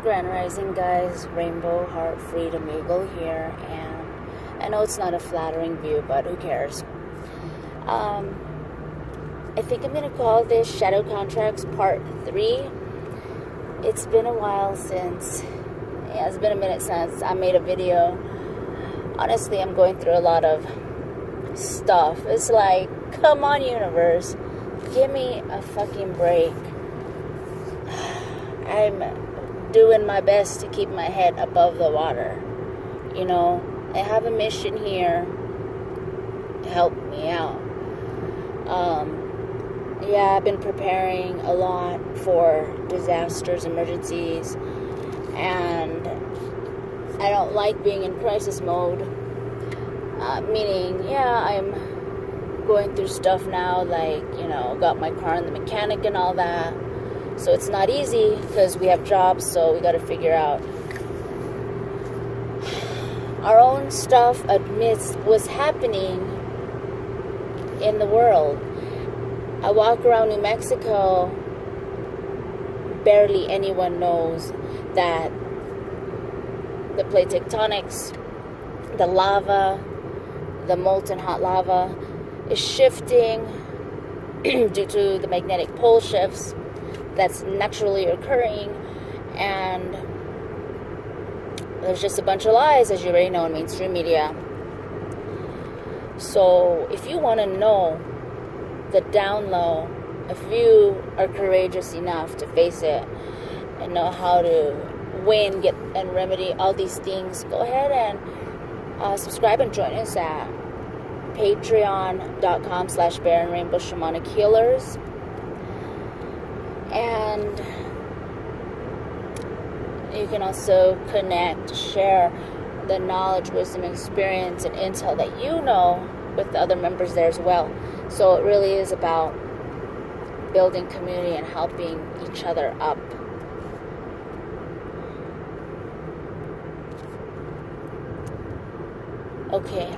Grand Rising, guys. Rainbow Heart Freedom Eagle here, and I know it's not a flattering view, but who cares? I think I'm gonna call this Shadow Contracts Part 3. It's been a while since, it's been a minute since I made a video. Honestly, I'm going through a lot of stuff. It's like, come on, universe, give me a fucking break. I'm doing my best to keep my head above the water. You know, I have a mission here to help me out. Yeah, I've been preparing a lot for disasters, emergencies, and I don't like being in crisis mode. Meaning, yeah, I'm going through stuff now, like, you know, got my car in the mechanic and all that. So it's not easy because we have jobs, so we got to figure out our own stuff amidst what's happening in the world. I walk around New Mexico, barely anyone knows that the plate tectonics, the lava, the molten hot lava is shifting due to the magnetic pole shifts that's naturally occurring, and there's just a bunch of lies, as you already know, in mainstream media. So if you want to know the down low, if you are courageous enough to face it and know how to win, get and remedy all these things, go ahead and subscribe and join us at patreon.com/Baron Rainbow Shamanic Healers. And you can also connect, share the knowledge, wisdom, experience, and intel that you know with the other members there as well. So it really is about building community and helping each other up. Okay.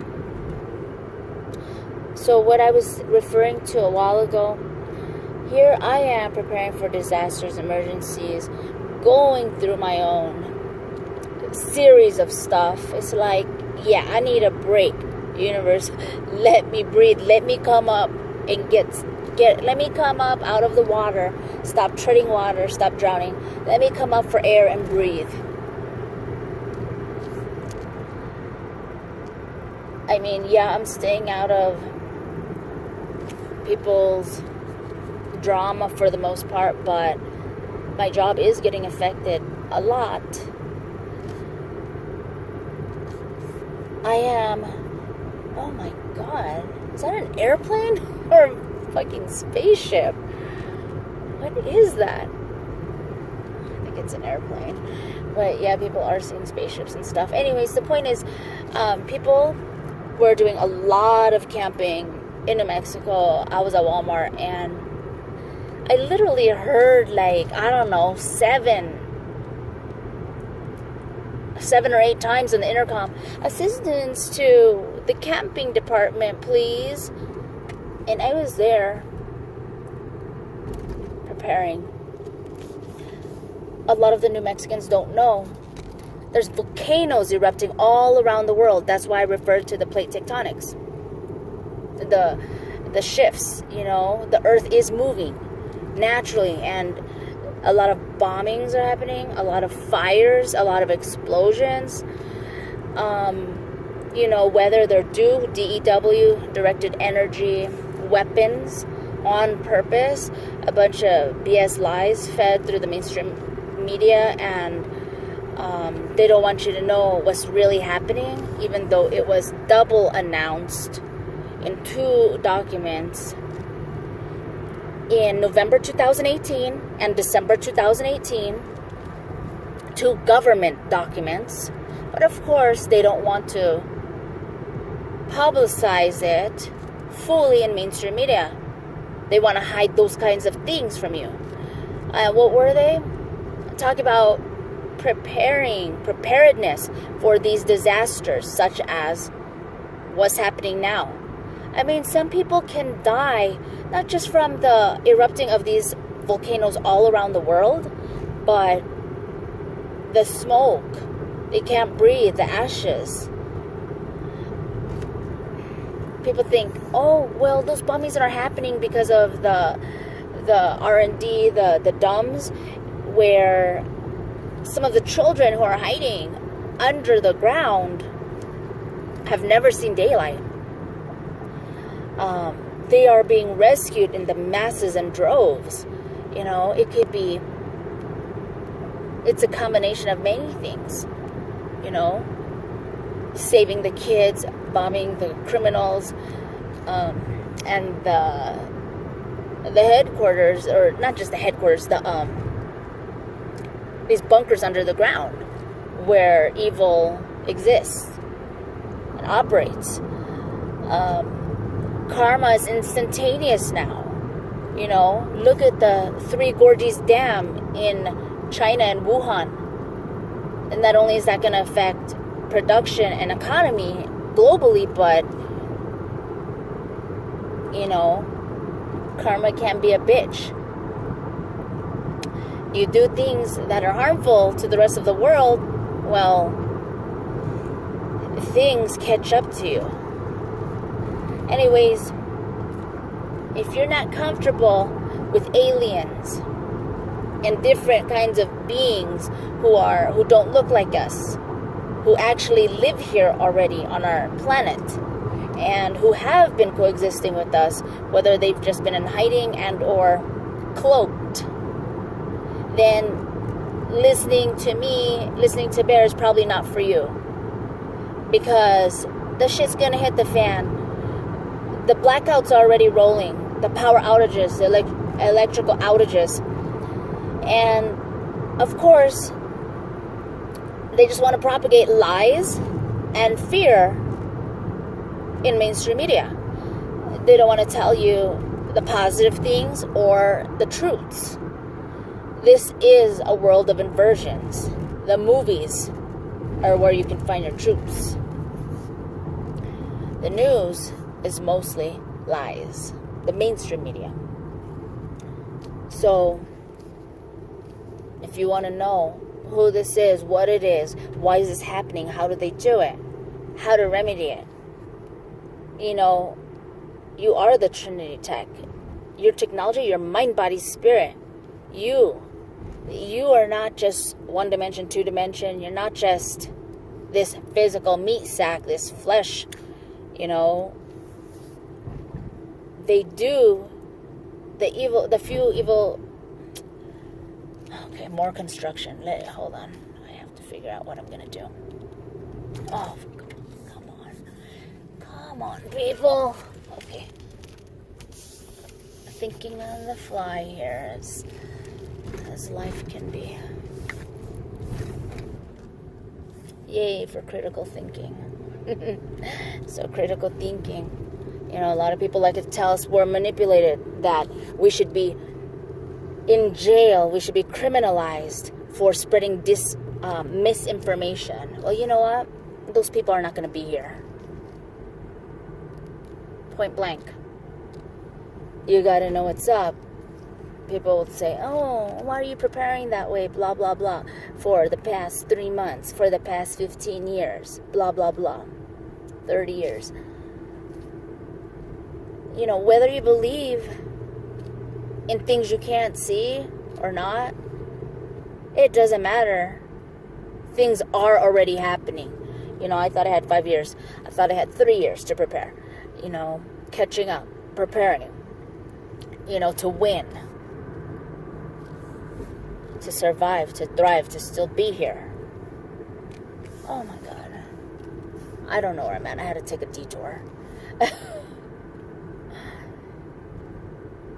So what I was referring to a while ago, here I am preparing for disasters, emergencies, going through my own series of stuff. It's like, yeah, I need a break. Universe, let me breathe. Let me come up and let me come up out of the water. Stop treading water. Stop drowning. Let me come up for air and breathe. I mean, yeah, I'm staying out of people's drama for the most part, but my job is getting affected a lot. I am, oh my god, is that an airplane or a fucking spaceship? What is that? I think it's an airplane, but yeah, people are seeing spaceships and stuff. Anyways, the point is, people were doing a lot of camping in New Mexico. I was at Walmart and I literally heard, like, I don't know, seven or eight times in the intercom, assistance to the camping department, please. And I was there preparing. A lot of the New Mexicans don't know there's volcanoes erupting all around the world. That's why I referred to the plate tectonics, the shifts. You know, the earth is moving naturally, and a lot of bombings are happening, a lot of fires, a lot of explosions. You know, whether they're DEW, directed energy weapons, on purpose, a bunch of BS lies fed through the mainstream media, and they don't want you to know what's really happening, even though it was double announced in 2 documents in November 2018 and December 2018, 2 government documents. But of course, they don't want to publicize it fully in mainstream media. They want to hide those kinds of things from you. What were they? Talk about preparedness for these disasters, such as what's happening now. I mean, some people can die not just from the erupting of these volcanoes all around the world, but the smoke. They can't breathe, the ashes. People think, oh, well, those bombings are happening because of the R&D, the DUMBs, where some of the children who are hiding under the ground have never seen daylight. They are being rescued in the masses and droves. You know, it's a combination of many things. You know, saving the kids, bombing the criminals, and the headquarters, or not just the headquarters, these bunkers under the ground where evil exists and operates. Karma is instantaneous now. You know, look at the Three Gorges Dam in China and Wuhan. And not only is that going to affect production and economy globally, but, you know, karma can be a bitch. You do things that are harmful to the rest of the world, well, things catch up to you. Anyways, if you're not comfortable with aliens and different kinds of beings who don't look like us, who actually live here already on our planet, and who have been coexisting with us, whether they've just been in hiding and or cloaked, then listening to Bear is probably not for you. Because the shit's gonna hit the fan. The blackouts are already rolling. The power outages, the electrical outages. And, of course, they just want to propagate lies and fear in mainstream media. They don't want to tell you the positive things or the truths. This is a world of inversions. The movies are where you can find your truths. The news is mostly lies. The mainstream media. So, if you want to know who this is, what it is, why is this happening, how do they do it, how to remedy it, you know, you are the Trinity Tech. Your technology, your mind, body, spirit. You are not just one dimension, two dimension. You're not just this physical meat sack, this flesh, you know. They do the few evil. Okay, more construction. Hold on. I have to figure out what I'm going to do. Oh, come on. Come on, people. Okay. Thinking on the fly here as life can be. Yay for critical thinking. So critical thinking. You know, a lot of people like to tell us we're manipulated, that we should be in jail, we should be criminalized for spreading misinformation. Well, you know what? Those people are not going to be here. Point blank. You got to know what's up. People would say, oh, why are you preparing that way, blah, blah, blah, for the past 3 months, for the past 15 years, blah, blah, blah, 30 years. You know, whether you believe in things you can't see or not, it doesn't matter. Things are already happening. You know, I thought I had 5 years. I thought I had 3 years to prepare. You know, catching up, preparing, you know, to win, to survive, to thrive, to still be here. Oh my God. I don't know where I'm at. I had to take a detour.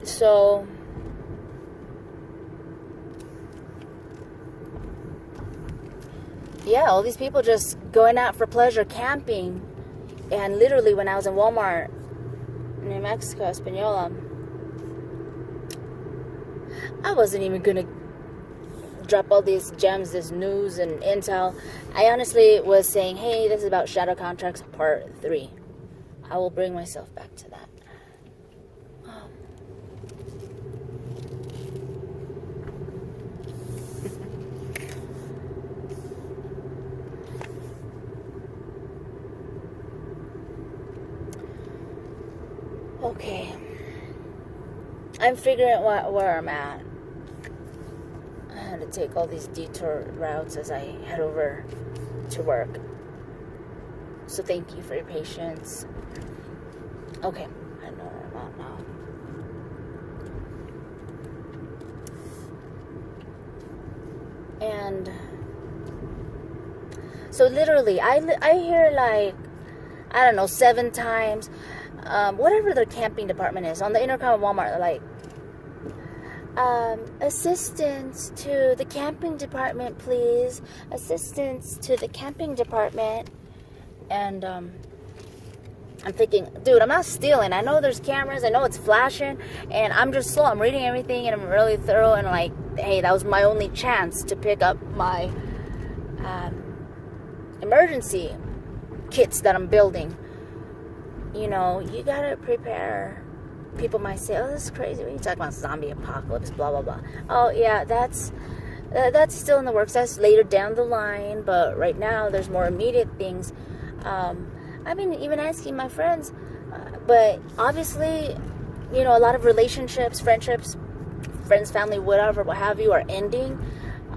So, yeah, all these people just going out for pleasure, camping. And literally when I was in Walmart, New Mexico, Espanola, I wasn't even going to drop all these gems, this news and intel. I honestly was saying, hey, this is about shadow contracts part 3. I will bring myself back to that. Okay. I'm figuring out where I'm at. I had to take all these detour routes as I head over to work. So thank you for your patience. Okay, I know where I'm at now. And so literally, I hear like, I don't know, 7 times, whatever their camping department is, on the intercom of Walmart, they're like, assistance to the camping department, please. Assistance to the camping department. And I'm thinking, dude, I'm not stealing. I know there's cameras. I know it's flashing. And I'm just slow. I'm reading everything, and I'm really thorough. And like, hey, that was my only chance to pick up my emergency kits that I'm building. You know, you gotta prepare. People might say, oh, this is crazy. What are you talking about? Zombie apocalypse, blah, blah, blah. Oh, yeah, that's still in the works. That's later down the line. But right now, there's more immediate things. I've been even asking my friends. But obviously, you know, a lot of relationships, friendships, friends, family, whatever, what have you, are ending.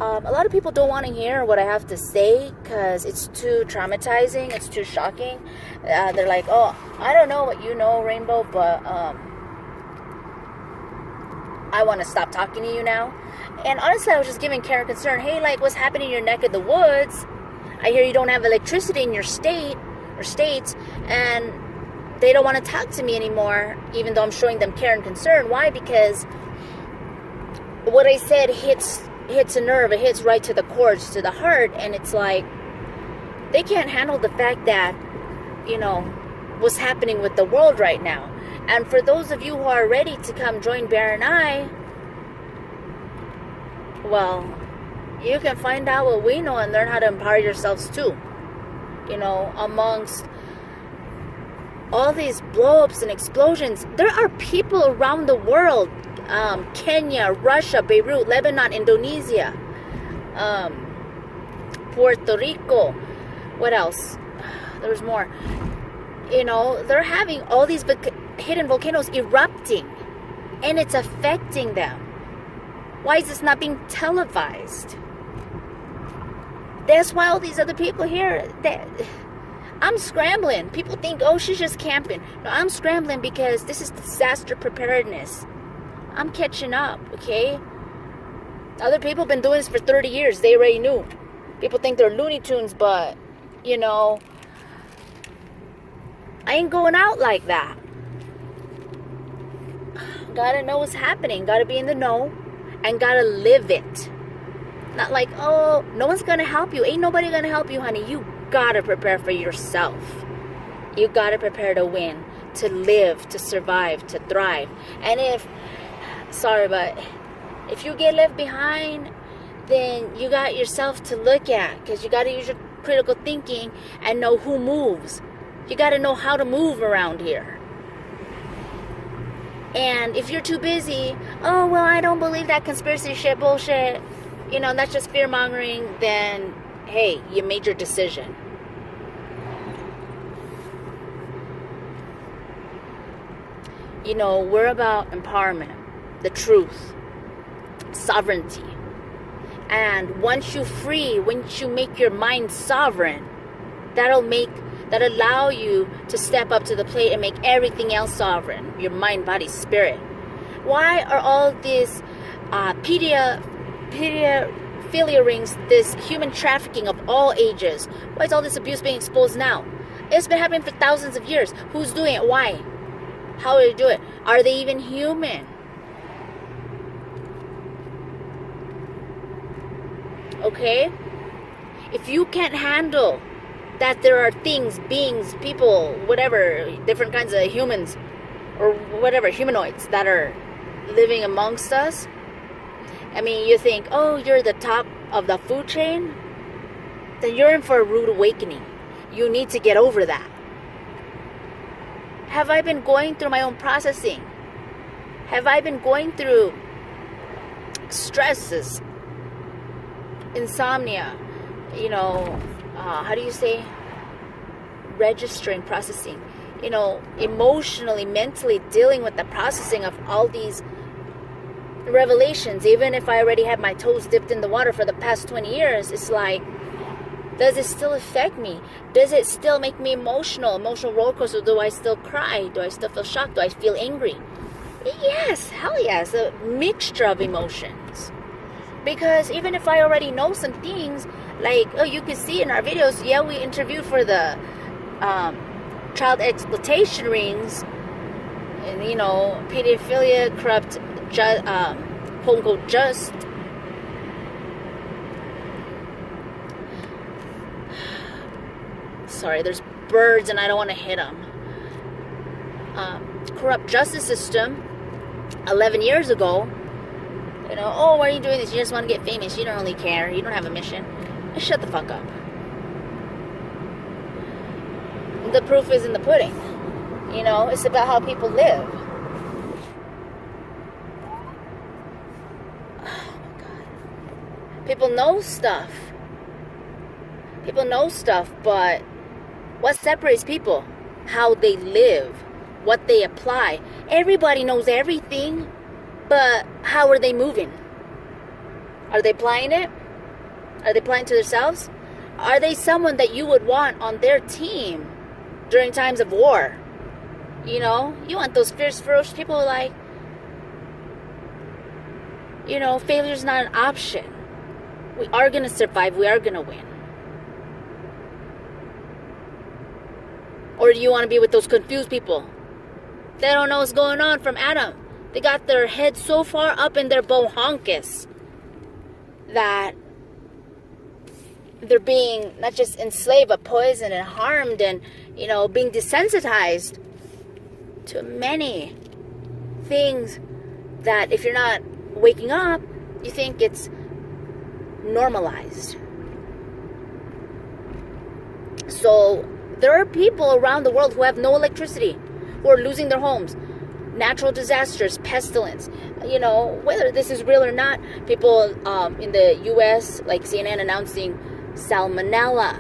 A lot of people don't want to hear what I have to say because it's too traumatizing. It's too shocking. They're like, oh, I don't know what you know, Rainbow, but I want to stop talking to you now. And honestly, I was just giving care and concern. Hey, like, what's happening in your neck of the woods? I hear you don't have electricity in your state or states, and they don't want to talk to me anymore, even though I'm showing them care and concern. Why? Because what I said hits a nerve. It hits right to the cords, to the heart, and it's like they can't handle the fact that, you know, what's happening with the world right now. And for those of you who are ready to come join Bear and I, well, you can find out what we know and learn how to empower yourselves too. You know, amongst all these blow-ups and explosions, there are people around the world, Kenya, Russia, Beirut, Lebanon, Indonesia, Puerto Rico, what else? There's more. You know, they're having all these hidden volcanoes erupting, and it's affecting them. Why is this not being televised? That's why all these other people here, I'm scrambling. People think, oh, she's just camping. No, I'm scrambling because this is disaster preparedness. I'm catching up, okay? Other people have been doing this for 30 years. They already knew. People think they're Looney Tunes, but, you know, I ain't going out like that. Gotta know what's happening. Gotta be in the know. And gotta live it. Not like, oh, no one's gonna help you. Ain't nobody gonna help you, honey. You gotta prepare for yourself. You gotta prepare to win, to live, to survive, to thrive. And if you get left behind, then you got yourself to look at, because you gotta use your critical thinking and know who moves. You gotta know how to move around here. And if you're too busy, oh, well, I don't believe that conspiracy shit bullshit, you know, that's just fear-mongering, then, hey, you made your decision. You know, we're about empowerment, the truth, sovereignty. And once you make your mind sovereign, that'll allow you to step up to the plate and make everything else sovereign. Your mind, body, spirit. Why are all these pedophilia rings, this human trafficking of all ages? Why is all this abuse being exposed now? It's been happening for thousands of years. Who's doing it? Why? How do they do it? Are they even human? Okay? If you can't handle that there are things, beings, people, whatever, different kinds of humans, or whatever, humanoids that are living amongst us. I mean, you think, oh, you're the top of the food chain? Then you're in for a rude awakening. You need to get over that. Have I been going through my own processing? Have I been going through stresses, insomnia, you know, how do you say, registering, processing, emotionally, mentally dealing with the processing of all these revelations. Even if I already had my toes dipped in the water for the past 20 years, it's like, does it still affect me? Does it still make me emotional roller coaster? Do I still cry? Do I still feel shocked? Do I feel angry? Yes, hell yes, a mixture of emotions. Because even if I already know some things, like, you can see in our videos, we interviewed for the child exploitation rings, and pedophilia, corrupt, quote unquote, just. Sorry, there's birds and I don't want to hit them. Corrupt justice system 11 years ago. Why are you doing this? You just want to get famous. You don't really care. You don't have a mission. Just shut the fuck up. The proof is in the pudding. It's about how people live. Oh my God. People know stuff. But what separates people? How they live. What they apply. Everybody knows everything. But how are they moving? Are they applying it? Are they applying to themselves? Are they someone that you would want on their team during times of war? You want those fierce, ferocious people who like, failure's not an option. We are going to survive. We are going to win. Or do you want to be with those confused people? They don't know what's going on from Adam. They got their head so far up in their bohonkus that they're being not just enslaved, but poisoned and harmed and, being desensitized to many things that if you're not waking up, you think it's normalized. So there are people around the world who have no electricity, who are losing their homes. Natural disasters, pestilence, whether this is real or not. People in the U.S., like CNN, announcing salmonella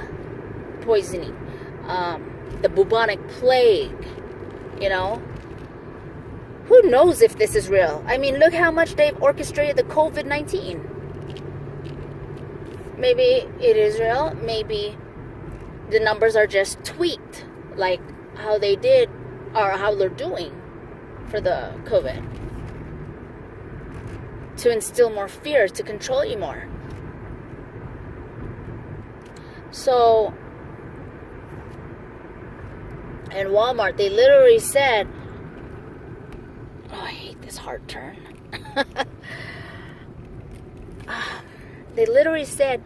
poisoning, the bubonic plague, Who knows if this is real? I mean, look how much they've orchestrated the COVID-19. Maybe it is real. Maybe the numbers are just tweaked, like how they did or how they're doing for the COVID, to instill more fear, to control you more. So in Walmart, they literally said, I hate this hard turn. They literally said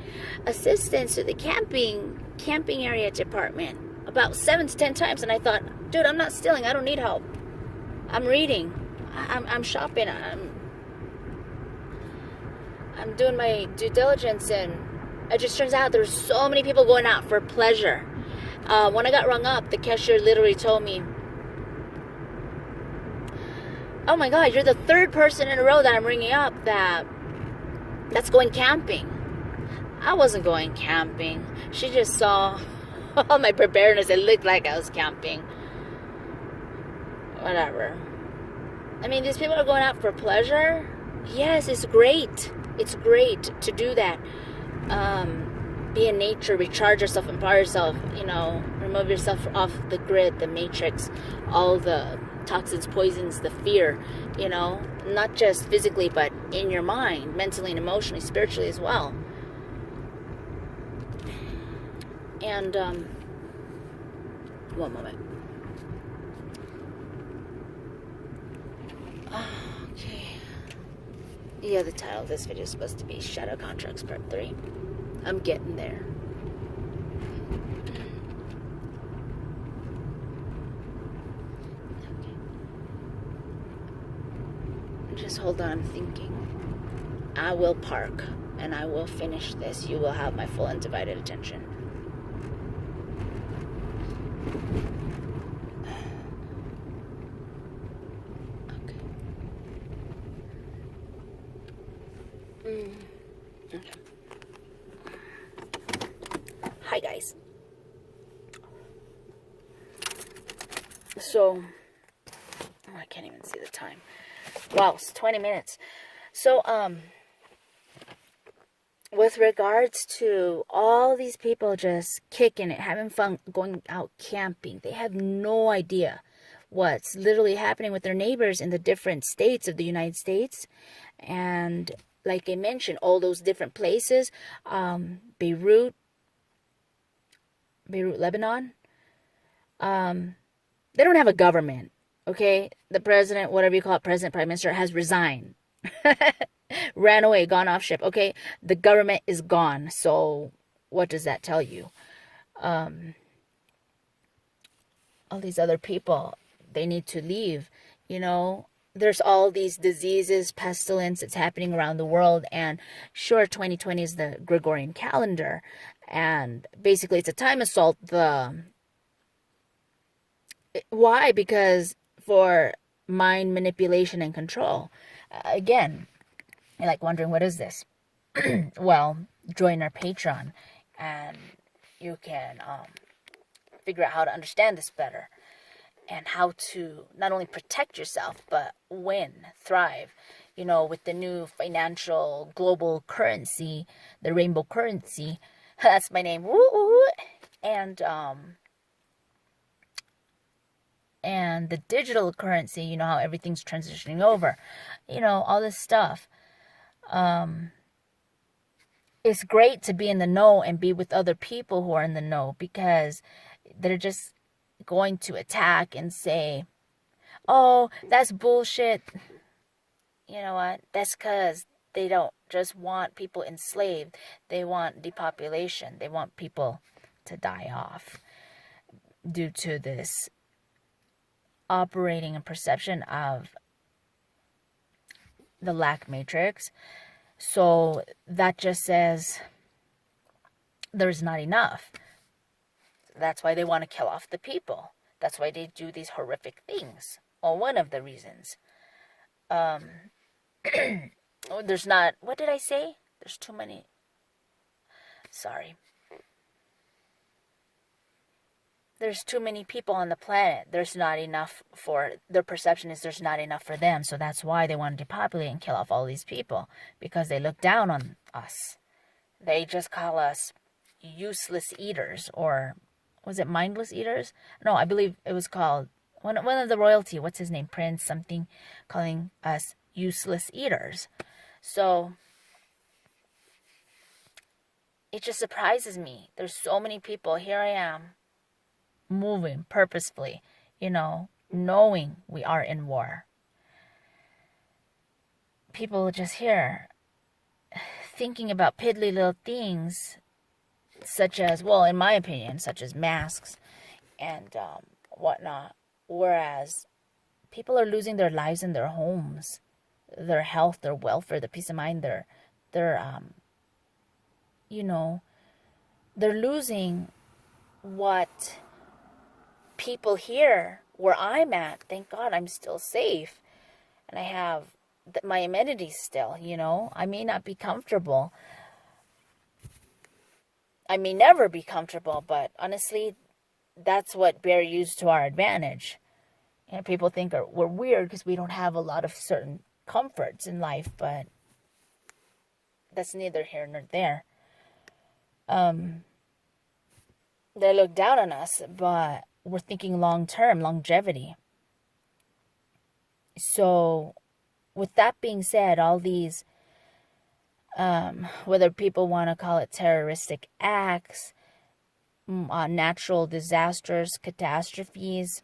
assistance to the camping area department about 7 to 10 times, and I thought, dude, I'm not stealing. I don't need help. I'm reading. I'm shopping. I'm doing my due diligence, and it just turns out there's so many people going out for pleasure. When I got rung up, the cashier literally told me, "Oh my God, you're the third person in a row that I'm ringing up that's going camping." I wasn't going camping. She just saw all my preparedness. It looked like I was camping. Whatever. I mean, these people are going out for pleasure. Yes, it's great. It's great to do that. Be in nature, recharge yourself, empower yourself, remove yourself off the grid, the matrix, all the toxins, poisons, the fear, not just physically, but in your mind, mentally and emotionally, spiritually as well. And, one moment. Okay. Yeah, the title of this video is supposed to be Shadow Contracts Part 3. I'm getting there. Okay. Just hold on, I'm thinking. I will park and I will finish this. You will have my full undivided attention. Okay. Hi guys. So, oh, I can't even see the time. Wow, it's 20 minutes. So, with regards to all these people just kicking it, having fun, going out camping, they have no idea what's literally happening with their neighbors in the different states of the United States. And like I mentioned, all those different places, Beirut, Lebanon, they don't have a government, okay? The president, whatever you call it, president, prime minister, has resigned. Ran away, gone off ship, okay? The government is gone. So what does that tell you? All these other people, they need to leave, you know? There's all these diseases, pestilence that's happening around the world. And sure, 2020 is the Gregorian calendar. And basically, it's a time assault. Why? Because for mind manipulation and control. Again, you're like wondering, what is this? Well, join our Patreon and you can figure out how to understand this better and how to not only protect yourself, but win, thrive, you know, with the new financial global currency, the rainbow currency. That's my name. Woo-woo. And the digital currency, you know, how everything's transitioning over, you know, all this stuff. It's great to be in the know and be with other people who are in the know, because they're just going to attack and say, oh, that's bullshit. You know what? That's because they don't just want people enslaved. They want depopulation. They want people to die off due to this operating and perception of the lack matrix. So that just says there's not enough. That's why they want to kill off the people. That's why they do these horrific things. Or one of the reasons. There's not, what did I say? There's too many. Sorry. There's too many people on the planet. There's not enough for, their perception is there's not enough for them. So that's why they want to depopulate and kill off all these people. Because they look down on us. They just call us useless eaters. Or was it mindless eaters? No, I believe it was called, one of the royalty, what's his name? Prince something, calling us useless eaters. So it just surprises me. There's so many people. Here I am, moving purposefully, you know, knowing we are in war. People just here thinking about piddly little things, such as, well, in my opinion, such as masks and whatnot. Whereas people are losing their lives in their homes, their health, their welfare, their peace of mind, their you know, they're losing what people here where I'm at. Thank God I'm still safe. And I have my amenities still, you know. I may not be comfortable. I may never be comfortable, but honestly, that's what bear used to our advantage. And people think we're weird because we don't have a lot of certain comforts in life, but that's neither here nor there. They look down on us, but we're thinking long-term, longevity. So, with that being said, all these, whether people want to call it terroristic acts, natural disasters, catastrophes,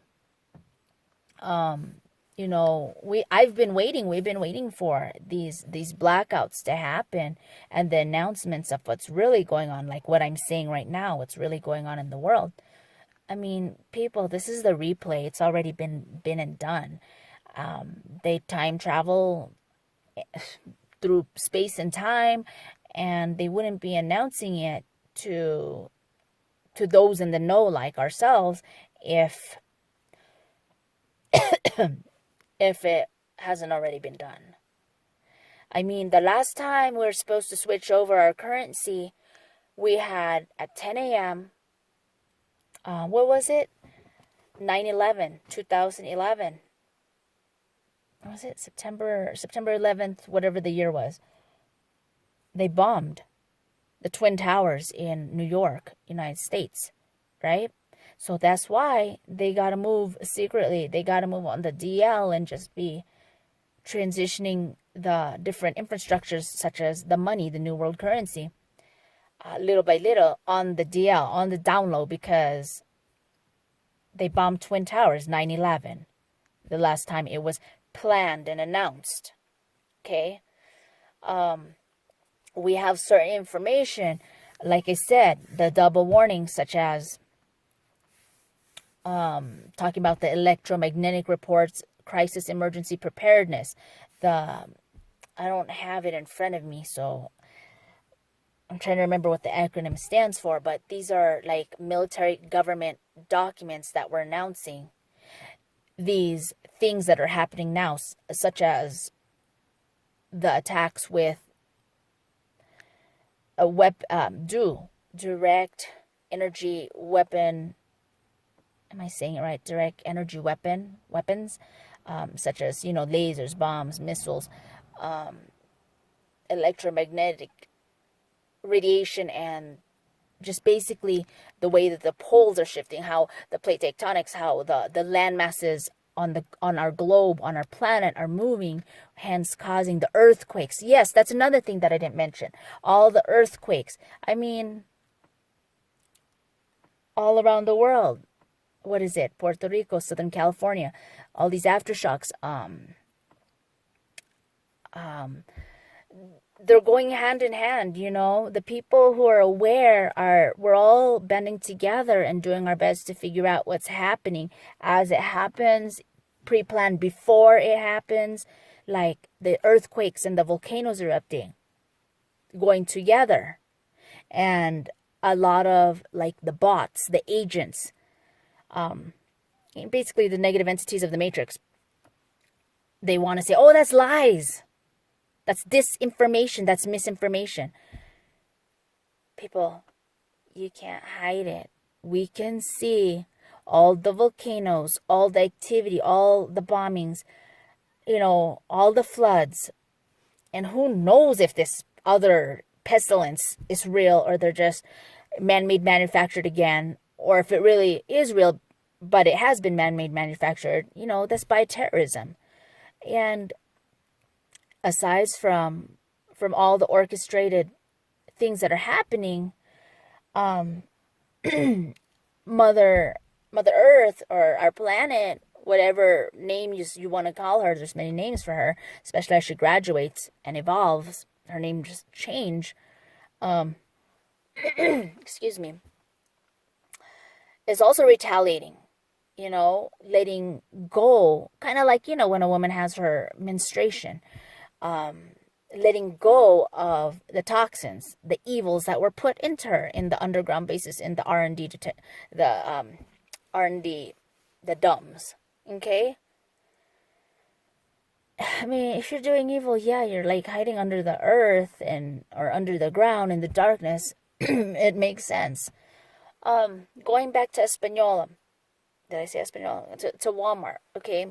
you know, we've been waiting for these blackouts to happen, and the announcements of what's really going on, like what I'm saying right now, what's really going on in the world. I mean, people, this is the replay. It's already been and done. They time travel through space and time, and they wouldn't be announcing it to those in the know like ourselves if if it hasn't already been done. I mean, the last time we were supposed to switch over our currency, we had at 10 a.m., what was it? 9/11, 2011. What was it? September 11th, whatever the year was. They bombed the Twin Towers in New York, United States, right? So that's why they got to move secretly. They got to move on the DL and just be transitioning the different infrastructures, such as the money, the new world currency, little by little on the DL, on the down low, because they bombed Twin Towers 9/11, the last time it was planned and announced. Okay? We have certain information, like I said, the double warnings, such as talking about the electromagnetic reports, crisis emergency preparedness. I don't have it in front of me, so I'm trying to remember what the acronym stands for, but these are like military government documents that were announcing these things that are happening now, such as the attacks with a direct energy weapon. Am I saying it right? Direct energy weapons, such as, lasers, bombs, missiles, electromagnetic radiation, and just basically the way that the poles are shifting, how the plate tectonics, how the land masses on our globe, on our planet, are moving, hence causing the earthquakes. Yes, that's another thing that I didn't mention. All the earthquakes. I mean, all around the world. What is it? Puerto Rico, Southern California, all these aftershocks. They're going hand in hand, The people who are aware we're all banding together and doing our best to figure out what's happening as it happens, pre-planned before it happens, like the earthquakes and the volcanoes erupting, going together. And a lot of, like, the bots, the agents, basically the negative entities of the matrix. They want to say, oh, that's lies. That's disinformation. That's misinformation. People, you can't hide it. We can see all the volcanoes, all the activity, all the bombings, all the floods. And who knows if this other pestilence is real, or they're just man-made manufactured again, or if it really is real, but it has been man-made manufactured, that's by terrorism. And aside from all the orchestrated things that are happening, Mother Earth, or our planet, whatever name you want to call her, there's many names for her, especially as she graduates and evolves, her name just change. Excuse me. Is also retaliating, letting go, kind of like, when a woman has her menstruation, letting go of the toxins, the evils that were put into her in the underground basis, in the R&D, the DUMBs, okay? I mean, if you're doing evil, yeah, you're like hiding under the earth or under the ground in the darkness. It makes sense. Going back to Española. Did I say Española? To Walmart, okay?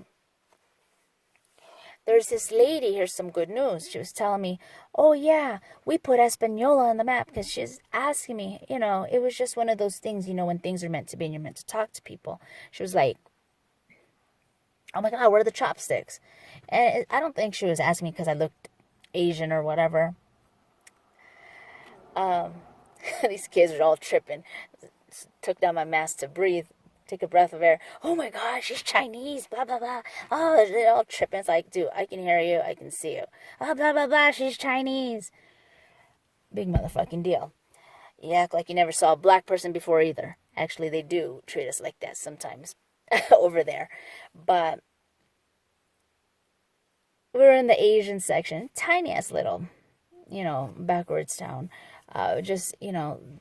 There's this lady, here's some good news. She was telling me, oh yeah, we put Española on the map, because she's asking me, it was just one of those things, when things are meant to be and you're meant to talk to people. She was like, oh my God, where are the chopsticks? And I don't think she was asking me because I looked Asian or whatever. These kids are all tripping. Took down my mask to breathe, take a breath of air. Oh my God, she's Chinese, blah, blah, blah. Oh, they're all tripping. It's like, dude, I can hear you, I can see you. Oh, blah, blah, blah, she's Chinese. Big motherfucking deal. You act like you never saw a black person before either. Actually, they do treat us like that sometimes over there. But we're in the Asian section, tiny-ass little, backwards town.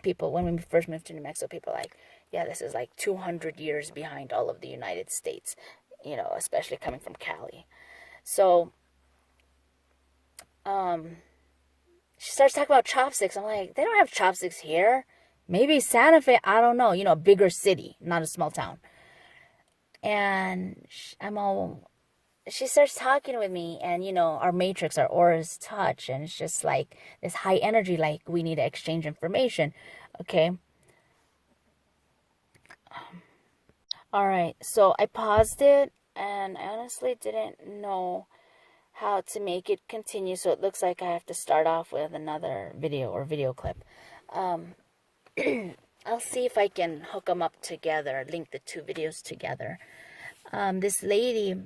People, when we first moved to New Mexico, people like, yeah, this is like 200 years behind all of the United States, especially coming from Cali. So, she starts talking about chopsticks. I'm like, they don't have chopsticks here. Maybe Santa Fe, I don't know, a bigger city, not a small town. And she starts talking with me, and our matrix, our auras touch, and it's just like this high energy, like we need to exchange information. Okay. All right. So I paused it, and I honestly didn't know how to make it continue. So it looks like I have to start off with another video or video clip. Um, I'll see if I can hook them up together, link the two videos together. This lady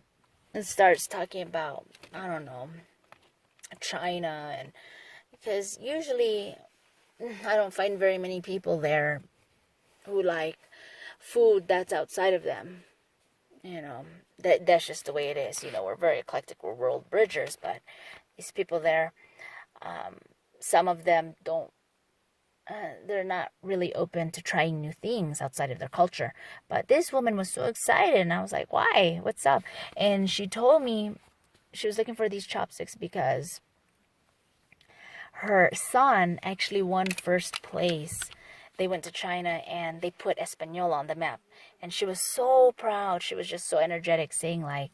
starts talking about, I don't know, China, and because usually I don't find very many people there who like food that's outside of them. That's just the way it is. We're very eclectic, we're world bridgers, but these people there, some of them don't, they're not really open to trying new things outside of their culture. But this woman was so excited, and I was like, why? What's up? And she told me she was looking for these chopsticks because her son actually won first place. They went to China and they put Española on the map. And she was so proud. She was just so energetic, saying like,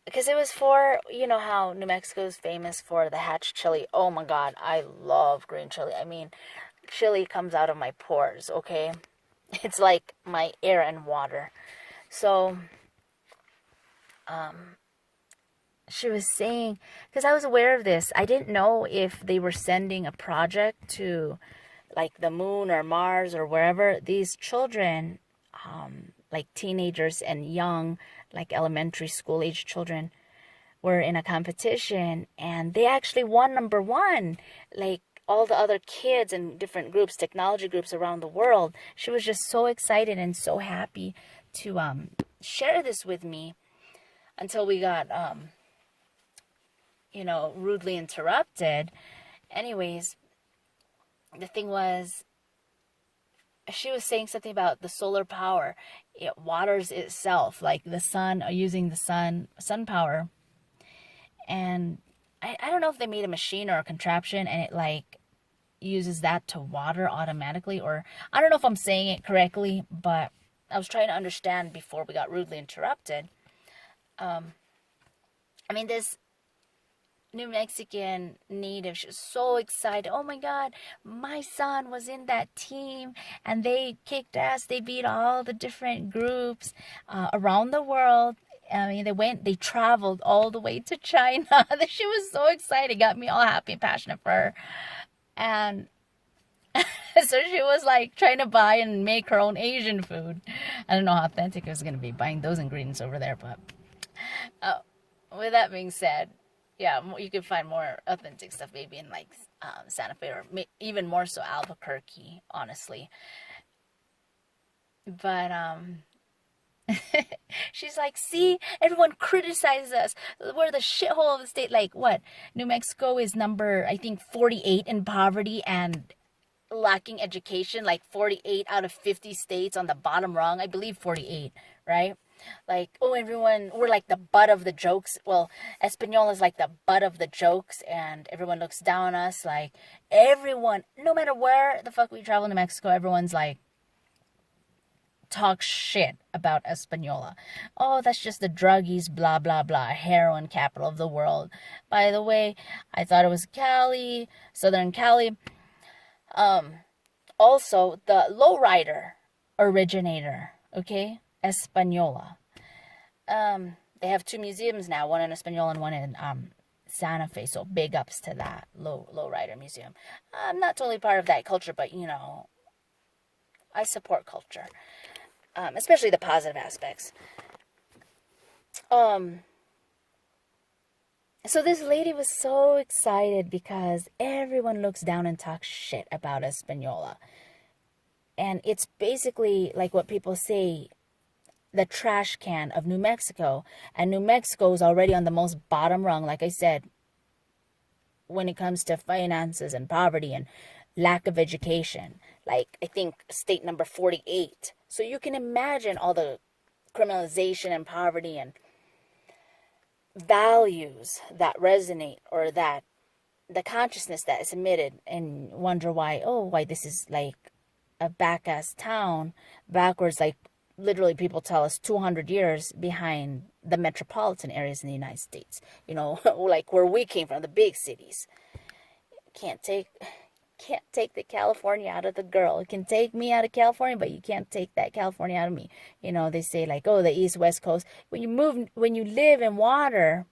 because it was for, how New Mexico is famous for the hatch chili. Oh my God, I love green chili. I mean, chili comes out of my pores, okay? It's like my air and water. So, she was saying, because I was aware of this, I didn't know if they were sending a project to like the moon or Mars or wherever. These children, like teenagers and young, like elementary school age children, were in a competition, and they actually won number one. Like all the other kids in different groups, technology groups around the world. She was just so excited and so happy to share this with me, until we got rudely interrupted. Anyways, the thing was, she was saying something about the solar power. It waters itself, like the sun, using the sun power. And I don't know if they made a machine or a contraption and it like uses that to water automatically, or I don't know if I'm saying it correctly, but I was trying to understand before we got rudely interrupted. This New Mexican native, she was so excited. Oh my God, my son was in that team and they kicked ass. They beat all the different groups around the world. They traveled all the way to China. She was so excited, got me all happy and passionate for her. And so she was like trying to buy and make her own Asian food. I don't know how authentic it was going to be buying those ingredients over there, but with that being said, yeah, you can find more authentic stuff maybe in like Santa Fe, or even more so Albuquerque, honestly. But she's like, see, everyone criticizes us. We're the shithole of the state. Like what? New Mexico is number, I think, 48 in poverty and lacking education. Like 48 out of 50 states on the bottom rung. I believe 48, right? Like, oh, everyone, we're like the butt of the jokes. Well, Espanol is like the butt of the jokes, and everyone looks down on us. Like, everyone, no matter where the fuck we travel to Mexico, everyone's like, talk shit about Española. Oh, that's just the druggies, blah, blah, blah, heroin capital of the world. By the way, I thought it was Cali, Southern Cali. Also, the lowrider originator, okay? Española. They have two museums now, one in Española and one in Santa Fe, so big ups to that lowrider museum. I'm not totally part of that culture, but I support culture, especially the positive aspects. So this lady was so excited because everyone looks down and talks shit about Española. And it's basically like what people say, the trash can of New Mexico. And New Mexico is already on the most bottom rung, like I said, when it comes to finances and poverty and lack of education. Like, I think state number 48. So you can imagine all the criminalization and poverty and values that resonate, or that the consciousness that is emitted, and wonder why this is like a back-ass town, backwards, like literally people tell us 200 years behind the metropolitan areas in the United States. You know, like where we came from, the big cities. Can't take the California out of the girl. It can take me out of California, but you can't take that California out of me. You know, they say like, oh, the East West Coast. When you live in water,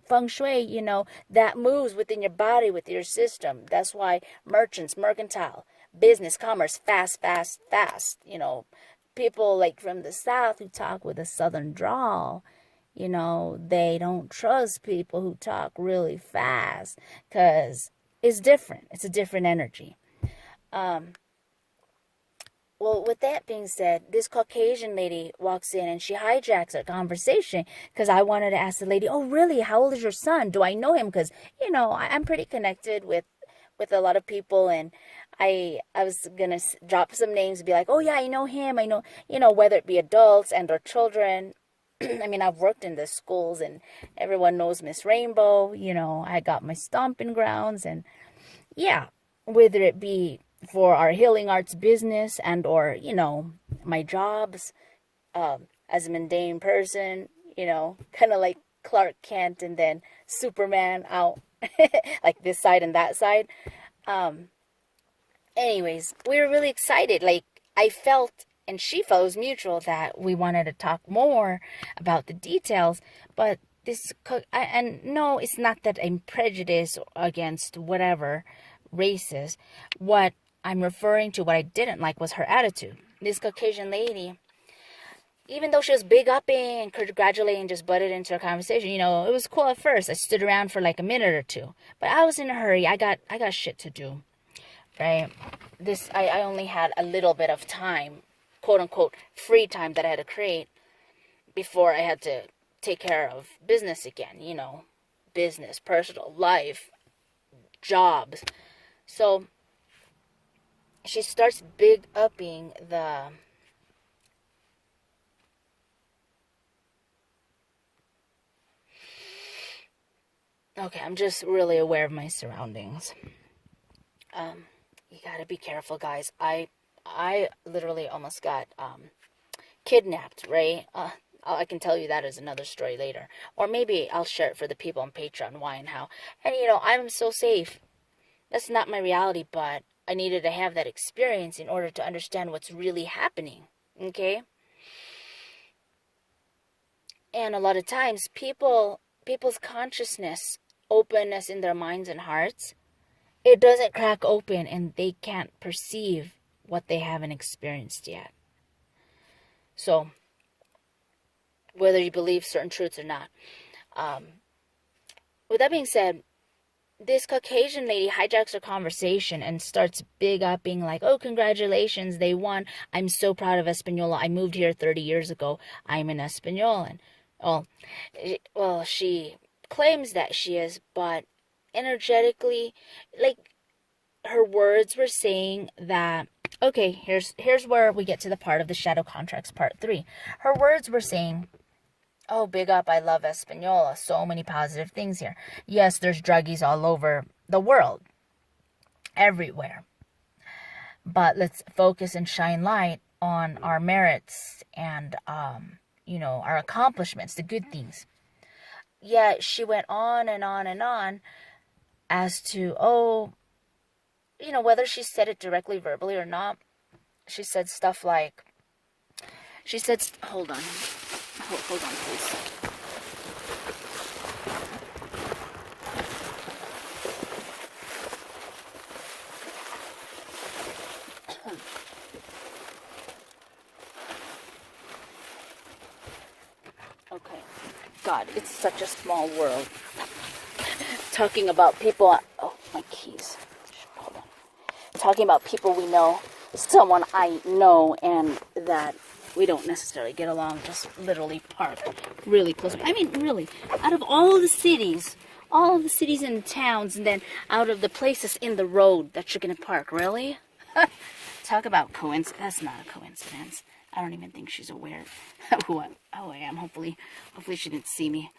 feng shui, you know, that moves within your body, with your system. That's why merchants, mercantile, business, commerce, fast, fast, fast. You know, people like from the South who talk with a Southern drawl, you know, they don't trust people who talk really fast because it's different. It's a different energy. Well, with that being said, this Caucasian lady walks in and she hijacks our conversation because I wanted to ask the lady, oh, really? How old is your son? Do I know him? Because, you know, I'm pretty connected with a lot of people, and I was going to drop some names and be like, oh, yeah, I know him. I know, you know, whether it be adults and or children. I mean, I've worked in the schools and everyone knows Miss Rainbow. You know, I got my stomping grounds, and yeah, whether it be for our healing arts business and or, you know, my jobs as a mundane person, you know, kind of like Clark Kent and then Superman out like this side and that side. Anyways, we were really excited. Like I felt and she felt it was mutual that we wanted to talk more about the details, but and no, it's not that I'm prejudiced against whatever races. What I'm referring to, what I didn't like was her attitude. This Caucasian lady, even though she was big upping and congratulating, just butted into a conversation. You know, it was cool at first. I stood around for like a minute or two, but I was in a hurry. I got shit to do, right? I only had a little bit of time, quote unquote, free time that I had to create before I had to take care of business again. You know, business, personal life, jobs. So she starts big upping the okay, I'm just really aware of my surroundings. You gotta be careful, guys. I literally almost got kidnapped, right? I can tell you that as another story later, or maybe I'll share it for the people on Patreon, why and how. And you know, I'm so safe. That's not my reality, but I needed to have that experience in order to understand what's really happening. Okay? And a lot of times people's consciousness, openness in their minds and hearts, it doesn't crack open and they can't perceive what they haven't experienced yet. So, whether you believe certain truths or not. With that being said, this Caucasian lady hijacks her conversation and starts big up being like, oh, congratulations, they won. I'm so proud of Espanola. I moved here 30 years ago. I'm an Espanolan. Well, she claims that she is, but energetically, like, her words were saying that, okay, here's where we get to the part of the shadow contracts, part 3. Her words were saying, oh, big up, I love Espanola. So many positive things here. Yes, there's druggies all over the world. Everywhere. But let's focus and shine light on our merits and, you know, our accomplishments, the good things. Yet she went on and on and on as to, oh, you know, whether she said it directly, verbally or not. She said stuff like, hold on, please. Okay. God, it's such a small world. Talking about people, oh, my keys. Hold on. Talking about people we know, someone I know, and that we don't necessarily get along, just literally parked really close. I mean, really, out of all the cities and towns, and then out of the places in the road that you're going to park, really? Talk about coincidence. That's not a coincidence. I don't even think she's aware of who I am. Hopefully she didn't see me.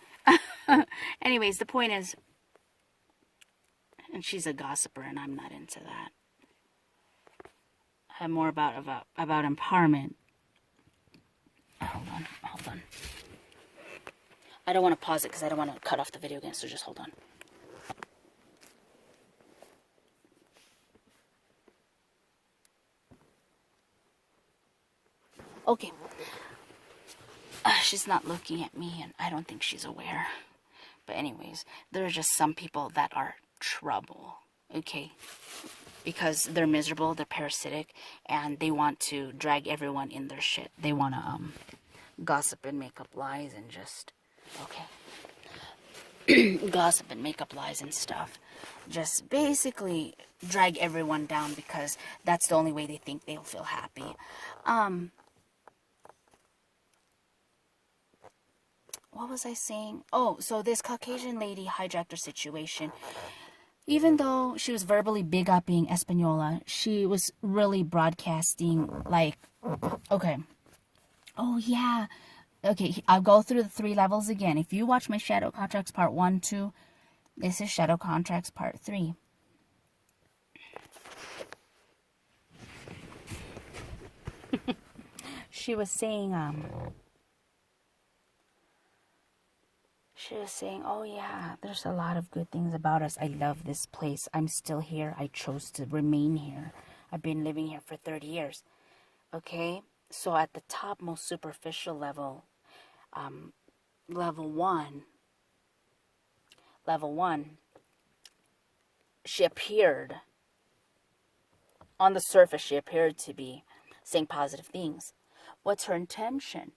Anyways, the point is, and she's a gossiper, and I'm not into that. more about empowerment. Hold on. I don't want to pause it because I don't want to cut off the video again, so just hold on. Okay. She's not looking at me, and I don't think she's aware. But anyways, there are just some people that are trouble, okay? Because they're miserable, they're parasitic, and they want to drag everyone in their shit. They want to gossip and make up lies and just, okay. Gossip and make up lies and stuff. Just basically drag everyone down because that's the only way they think they'll feel happy. What was I saying? Oh, so this Caucasian lady hijacked her situation. Even though she was verbally big-upping Española, she was really broadcasting, like, okay. Oh, yeah. Okay, I'll go through the 3 levels again. If you watch my Shadow Contracts Part 1, 2, this is Shadow Contracts Part 3. She was saying, oh yeah, there's a lot of good things about us. I love this place. I'm still here. I chose to remain here. I've been living here for 30 years. Okay? So at the top, most superficial level, level one, she appeared, on the surface, she appeared to be saying positive things. What's her intention?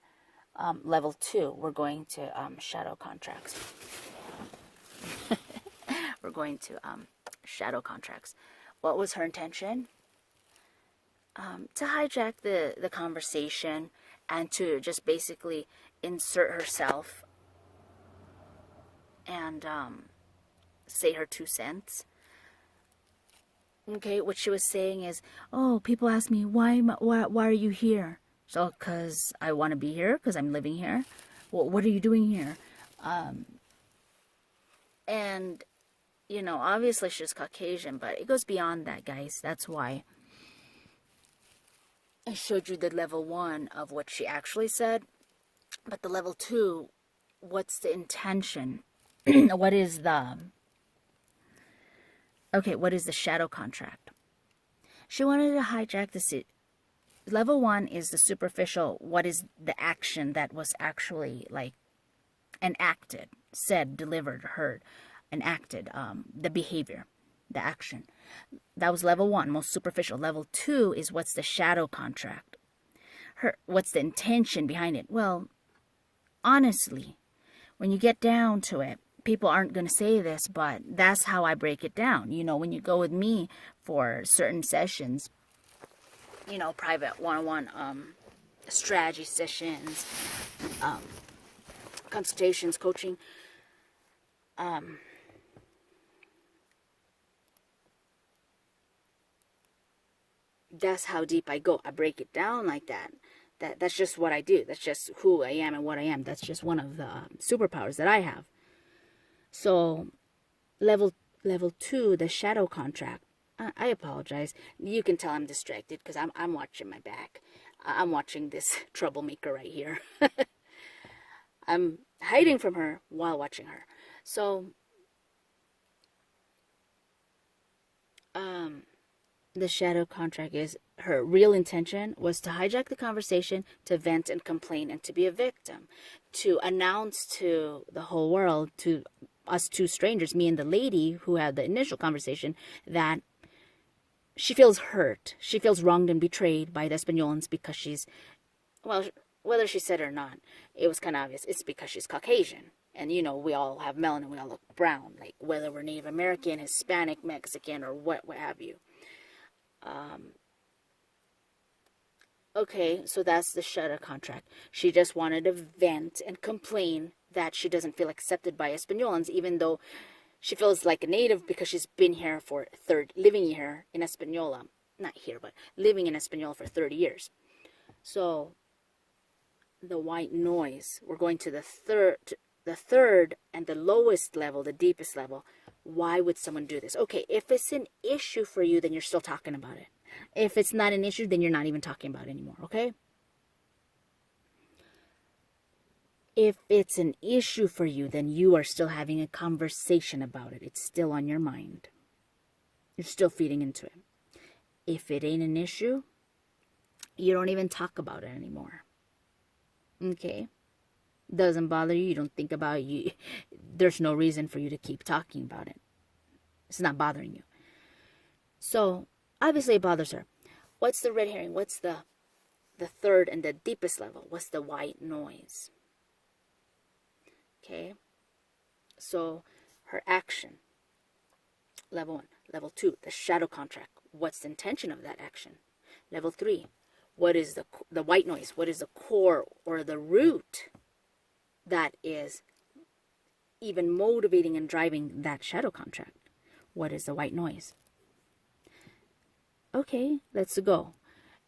Level 2, we're going to shadow contracts. We're going to shadow contracts. What was her intention? To hijack the conversation and to just basically insert herself and say her 2 cents. Okay, what she was saying is, oh, people ask me, why are you here? So, because I want to be here, because I'm living here. Well, what are you doing here? And, you know, obviously she's Caucasian, but it goes beyond that, guys. That's why I showed you the level 1 of what she actually said. But the level 2, what's the intention? What is the shadow contract? She wanted to hijack the level 1 is the superficial. What is the action that was actually like enacted, said, delivered, heard, enacted, the behavior, the action. That was level 1, most superficial. Level 2 is what's the shadow contract. What's the intention behind it? Well, honestly, when you get down to it, people aren't going to say this, but that's how I break it down. You know, when you go with me for certain sessions, you know, private one-on-one strategy sessions, consultations, coaching, that's how deep I go. I break it down like that. That's just what I do. That's just who I am and what I am. That's just one of the superpowers that I have. So, level 2, the shadow contract. I apologize. You can tell I'm distracted because I'm watching my back. I'm watching this troublemaker right here. I'm hiding from her while watching her. So, the shadow contract is her real intention was to hijack the conversation, to vent and complain, and to be a victim, to announce to the whole world, to us 2 strangers, me and the lady who had the initial conversation, that she feels hurt. She feels wronged and betrayed by the Españolans because she's, well, whether she said it or not, it was kind of obvious. It's because she's Caucasian. And, you know, we all have melanin, we all look brown. Like, whether we're Native American, Hispanic, Mexican, or what have you. Okay, so that's the shadow contract. She just wanted to vent and complain that she doesn't feel accepted by Españolans, even though she feels like a native because she's been here for living here in Española. Not here, but living in Española for 30 years. So, the white noise. We're going to the third and the lowest level, the deepest level. Why would someone do this? Okay, if it's an issue for you, then you're still talking about it. If it's not an issue, then you're not even talking about it anymore, okay? If it's an issue for you, then you are still having a conversation about it. It's still on your mind. You're still feeding into it. If it ain't an issue, you don't even talk about it anymore. Okay? Doesn't bother you. You don't think about it. There's no reason for you to keep talking about it. It's not bothering you. So, obviously it bothers her. What's the red herring? What's the third and the deepest level? What's the white noise? Okay? So, her action. Level 1. Level 2, the shadow contract. What's the intention of that action? Level 3, what is the white noise? What is the core or the root that is even motivating and driving that shadow contract? What is the white noise? Okay, let's go.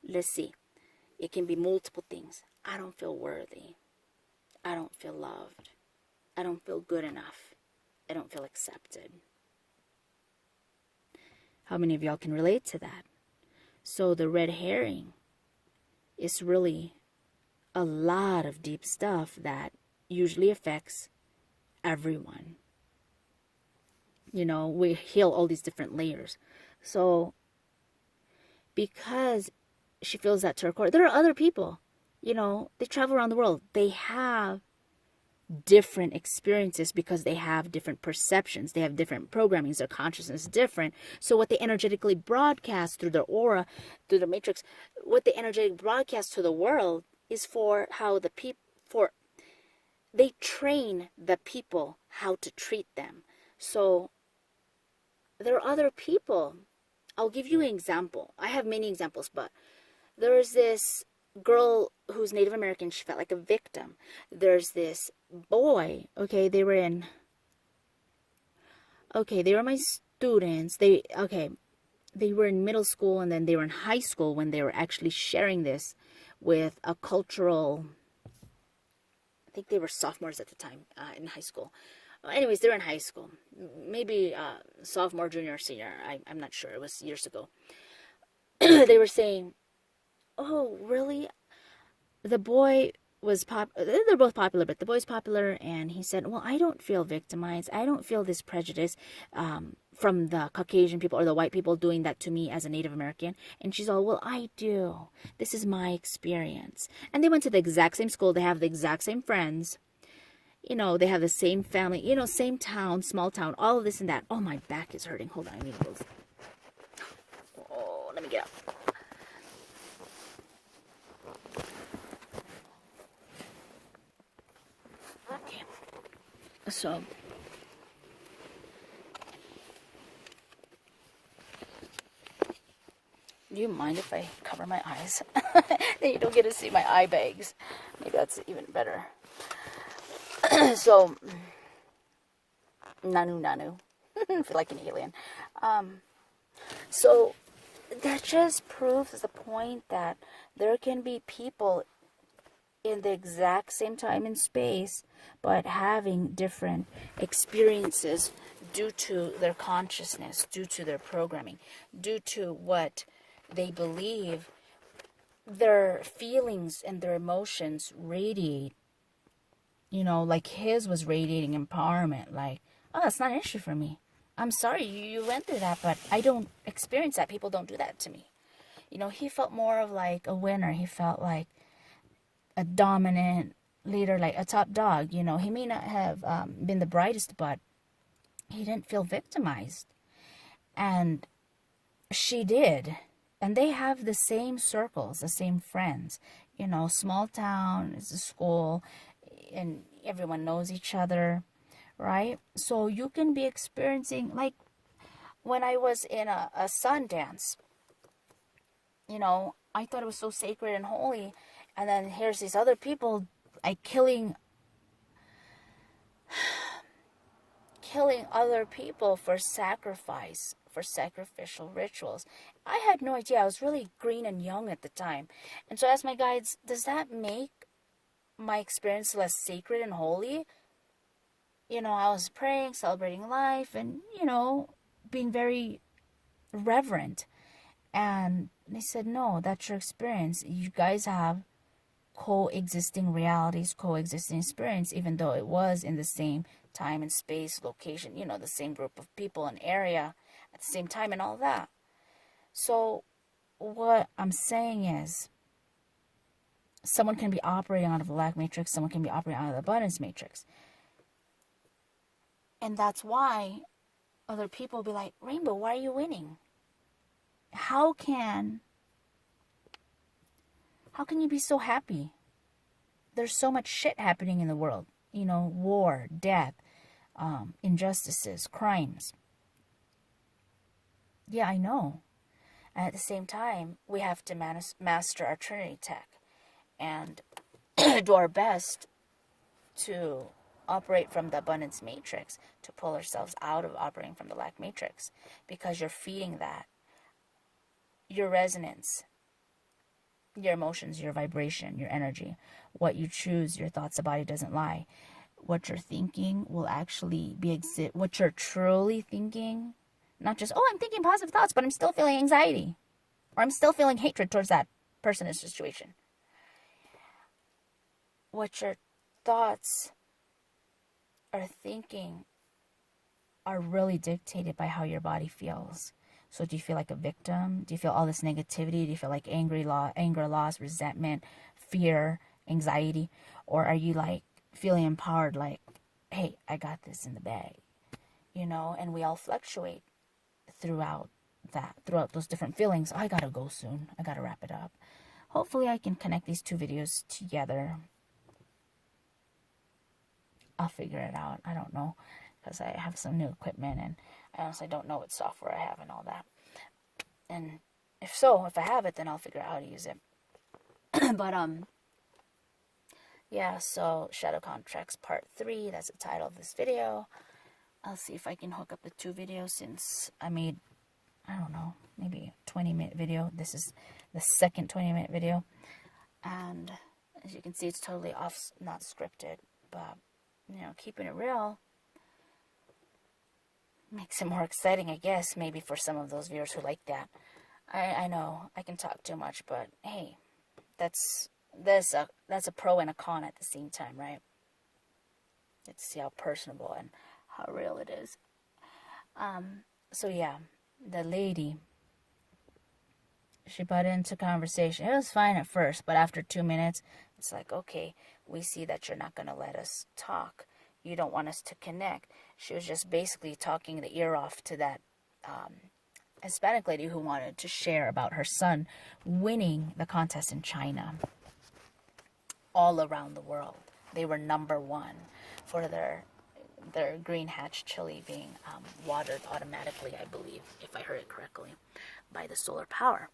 Let's see. It can be multiple things. I don't feel worthy. I don't feel loved. I don't feel good enough. I don't feel accepted. How many of y'all can relate to that? So the red herring is really a lot of deep stuff that usually affects everyone. You know, we heal all these different layers. So because she feels that to her core, there are other people, you know, they travel around the world. They have different experiences because they have different perceptions. They have different programmings. Their consciousness is different. So what they energetically broadcast through their aura, through the matrix, what they energetically broadcast to the world is for how the people, they train the people how to treat them. So there are other people. I'll give you an example. I have many examples, but there is this girl who's Native American. She felt like a victim. There's this boy. Okay, they were my students. They were in middle school, and then they were in high school when they were actually sharing this with a cultural, I think they were sophomores at the time in high school. Anyways, they're in high school. Maybe sophomore, junior, senior. I'm not sure. It was years ago. They were saying, oh, really? The boy was they're both popular, but the boy's popular, and he said, well, I don't feel victimized. I don't feel this prejudice from the Caucasian people or the white people doing that to me as a Native American. And she's all, well, I do. This is my experience. And they went to the exact same school. They have the exact same friends. You know, they have the same family, you know, same town, small town, all of this and that. Oh, my back is hurting. Hold on, I need to move. Oh, let me get up. Okay. So, do you mind if I cover my eyes? Then you don't get to see my eye bags. Maybe that's even better. So, Nanu. I feel like an alien. So, that just proves the point that there can be people in the exact same time and space, but having different experiences due to their consciousness, due to their programming, due to what they believe their feelings and their emotions radiate. You know, like his was radiating empowerment. Like, oh, that's not an issue for me. I'm sorry you went through that, but I don't experience that. People don't do that to me. You know, he felt more of like a winner. He felt like a dominant leader, like a top dog. You know, he may not have been the brightest, but he didn't feel victimized. And she did. And they have the same circles, the same friends. You know, small town, it's a school, and everyone knows each other, right? So you can be experiencing, like when I was in a Sundance, you know, I thought it was so sacred and holy. And then here's these other people like killing other people for sacrifice, for sacrificial rituals. I had no idea. I was really green and young at the time. And so I asked my guides, does that make my experience less sacred and holy? You know, I was praying, celebrating life, and, you know, being very reverent. And they said, no, that's your experience. You guys have coexisting realities, coexisting experience, even though it was in the same time and space, location, the same group of people and area at the same time and all that. So what I'm saying is, someone can be operating out of the lack matrix, someone can be operating out of the abundance matrix. And that's why other people be like, Rainbow, why are you winning? How can you be so happy? There's so much shit happening in the world. War, death, injustices, crimes. Yeah, I know. And at the same time, we have to master our Trinity tech and do our best to operate from the abundance matrix, to pull ourselves out of operating from the lack matrix, because you're feeding that. Your resonance, your emotions, your vibration, your energy, what you choose, your thoughts, the body doesn't lie. What you're thinking will actually be what you're truly thinking. Not just, oh, I'm thinking positive thoughts, but I'm still feeling anxiety. Or I'm still feeling hatred towards that person or situation. What your thoughts are thinking are really dictated by how your body feels. So do you feel like a victim? Do you feel all this negativity? Do you feel like anger, loss, resentment, fear, anxiety? Or are you like feeling empowered, like, hey, I got this in the bag? And we all fluctuate throughout those different feelings. I gotta go soon. I gotta wrap it up. Hopefully I can connect these two videos together. I'll figure it out. I don't know, because I have some new equipment, and I honestly don't know what software I have and all that. And if I have it, then I'll figure out how to use it. But yeah, so Shadow Contracts Part 3, that's the title of this video. I'll see if I can hook up the two videos, since I made, I don't know, maybe a 20-minute video. This is the second 20-minute video. And as you can see, it's totally off, not scripted. But, keeping it real makes it more exciting, I guess, maybe for some of those viewers who like that. I know I can talk too much, but hey, that's a pro and a con at the same time, right? Let's see how personable and how real it is. So yeah, the lady, she butted into conversation. It was fine at first, but after 2 minutes, it's like, okay, we see that you're not going to let us talk. You don't want us to connect. She was just basically talking the ear off to that Hispanic lady who wanted to share about her son winning the contest in China. All around the world, they were #1 for their green hatch chili being watered automatically, I believe, if I heard it correctly, by the solar power.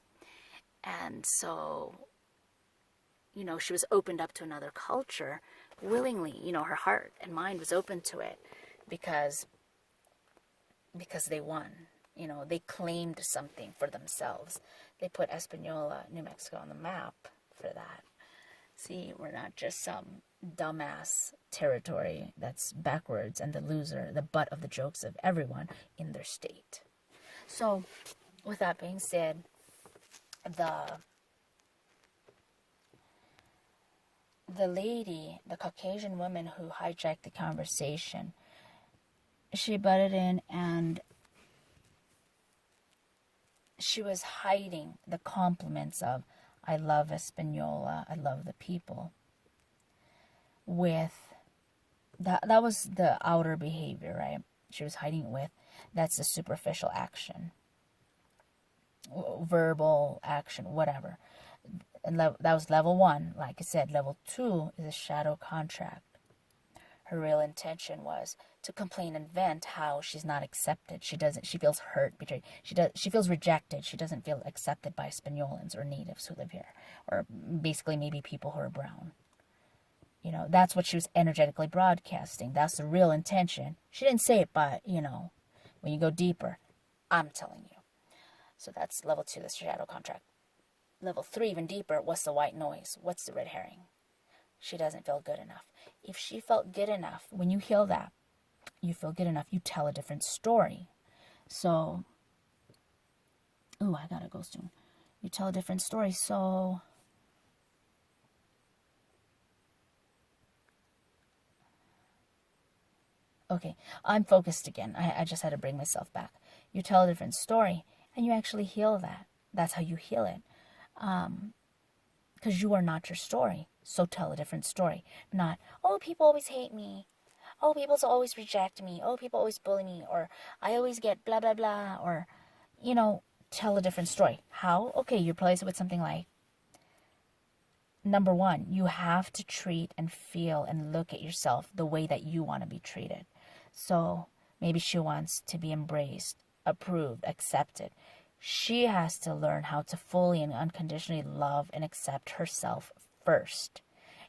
And so, she was opened up to another culture willingly. Her heart and mind was open to it because they won. They claimed something for themselves. They put Espanola, New Mexico on the map for that. See, we're not just some dumbass territory that's backwards and the loser, the butt of the jokes of everyone in their state. So, with that being said, the lady, the Caucasian woman who hijacked the conversation, she butted in and she was hiding the compliments of, I love Espanola, I love the people, with that was the outer behavior, right? She was hiding it with, that's the superficial action, verbal action, whatever. And that was level 1. Like I said, level 2 is a shadow contract. Her real intention was to complain and vent how she's not accepted. She feels hurt, betrayed. She feels rejected. She doesn't feel accepted by Hispaniolas or natives who live here. Or basically maybe people who are brown. That's what she was energetically broadcasting. That's the real intention. She didn't say it, but, when you go deeper, I'm telling you. So that's level 2, the shadow contract. Level 3, even deeper, what's the white noise? What's the red herring? She doesn't feel good enough. If she felt good enough, when you heal that, you feel good enough, you tell a different story. So, I gotta go soon. You tell a different story. So, okay, I'm focused again. I just had to bring myself back. You tell a different story, and you actually heal that. That's how you heal it. Because you are not your story. So tell a different story. Not, oh, people always hate me. Oh, people always reject me. Oh, people always bully me. Or I always get blah, blah, blah. Or, tell a different story. How? Okay, you replace it with something like, number one, you have to treat and feel and look at yourself the way that you want to be treated. So maybe she wants to be embraced, approved, accepted. She has to learn how to fully and unconditionally love and accept herself first.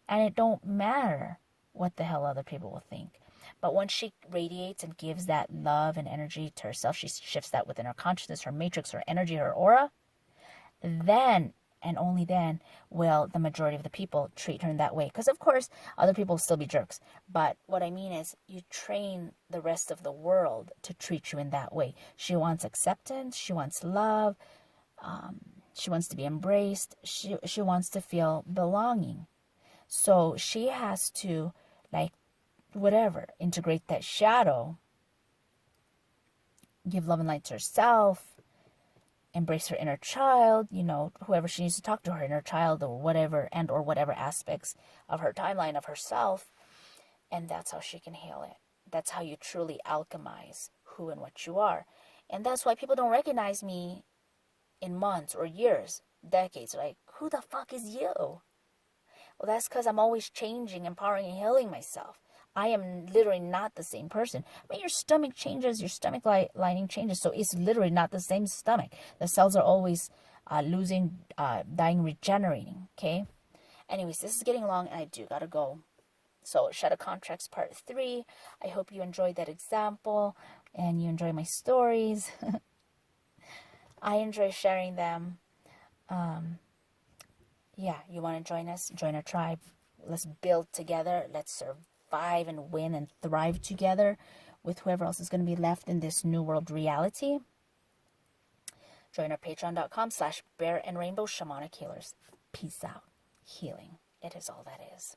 And it don't matter what the hell other people will think. But once she radiates and gives that love and energy to herself, she shifts that within her consciousness, her matrix, her energy, her aura, then and only then will the majority of the people treat her in that way. Because, of course, other people will still be jerks. But what I mean is you train the rest of the world to treat you in that way. She wants acceptance. She wants love. She wants to be embraced. She wants to feel belonging. So she has to, integrate that shadow, give love and light to herself, embrace her inner child, whoever she needs to talk to, her inner child or whatever, and or whatever aspects of her timeline of herself. And that's how she can heal it. That's how you truly alchemize who and what you are. And that's why people don't recognize me in months or years, decades. Like, who the fuck is you? Well, that's because I'm always changing, empowering, and healing myself. I am literally not the same person. I mean, your stomach changes, your stomach lining changes, so it's literally not the same stomach. The cells are always losing, dying, regenerating, okay? Anyways, this is getting long, and I do gotta go. So, Shadow Contracts Part 3. I hope you enjoyed that example, and you enjoy my stories. I enjoy sharing them. Yeah, you want to join us? Join our tribe. Let's build together. Let's survive and win and thrive together with whoever else is going to be left in this new world reality. Join our patreon.com/bear and rainbow shamanic healers. Peace out. Healing. It is all that is.